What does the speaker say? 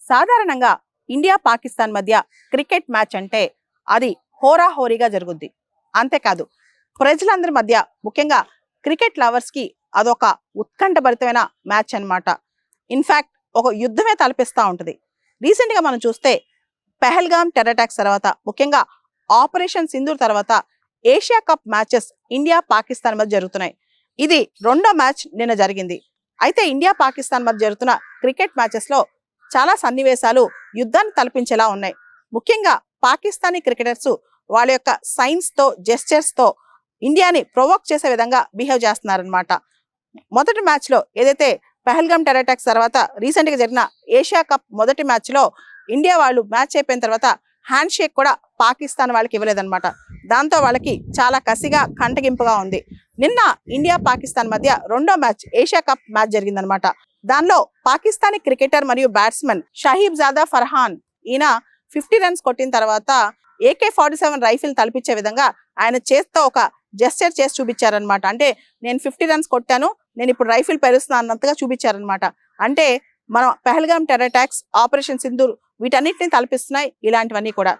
సాధారణంగా ఇండియా పాకిస్తాన్ మధ్య cricket match అంటే అది హోరాహోరీగా జరుగుద్ది. అంతేకాదు ప్రజలందరి మధ్య ముఖ్యంగా క్రికెట్ లవర్స్ కి అదొక ఉత్కంఠభరితమైన మ్యాచ్ అన్నమాట. ఇన్ఫాక్ట్ ఒక యుద్ధమే తలపిస్తూ ఉంటుంది. రీసెంట్ గా మనం చూస్తే పెహల్గామ్ టెర్రర్ అటాక్స్ తర్వాత ముఖ్యంగా ఆపరేషన్ సింధూర్ తర్వాత Asia cup matches India Pakistan మధ్య జరుగుతున్నాయి. ఇది రెండో మ్యాచ్ నిన్న జరిగింది. అయితే ఇండియా పాకిస్తాన్ మధ్య జరుగుతున్న క్రికెట్ మ్యాచెస్ లో చాలా సన్నివేశాలు యుద్ధాన్ని తలపించేలా ఉన్నాయి. ముఖ్యంగా పాకిస్తానీ క్రికెటర్స్ వాళ్ళ యొక్క సైన్స్ తో జెస్చర్స్ తో ఇండియాని ప్రొవోక్ చేసే విధంగా బిహేవ్ చేస్తున్నారనమాట. మొదటి మ్యాచ్ లో ఏదైతే పెహల్గామ్ టెర్రర్ అటాక్స్ తర్వాత రీసెంట్ గా జరిగిన ఏషియా కప్ మొదటి మ్యాచ్ లో ఇండియా వాళ్ళు మ్యాచ్ అయిపోయిన తర్వాత హ్యాండ్ షేక్ కూడా పాకిస్తాన్ వాళ్ళకి ఇవ్వలేదన్నమాట. దాంతో వాళ్ళకి చాలా కసిగా కంటగింపుగా ఉంది. నిన్న ఇండియా పాకిస్తాన్ మధ్య రెండో మ్యాచ్ ఏషియా కప్ మ్యాచ్ జరిగిందనమాట. దానిలో పాకిస్తానీ క్రికెటర్ మరియు బ్యాట్స్మెన్ షహీబ్ జాదా ఫర్హాన్ ఈయన 50 రన్స్ కొట్టిన తర్వాత AK-47 రైఫిల్ తలపించే విధంగా ఆయన చేత్తో ఒక జెస్చర్ చేసి చూపించారనమాట. అంటే నేను 50 రన్స్ కొట్టాను, నేను ఇప్పుడు రైఫిల్ పెరుస్తున్నా అన్నట్టుగా చూపించారనమాట. అంటే మనం Pahalgam terror attacks, operation Sindoor వీటన్నిటిని తలపిస్తున్నాయి ఇలాంటివన్నీ కూడా.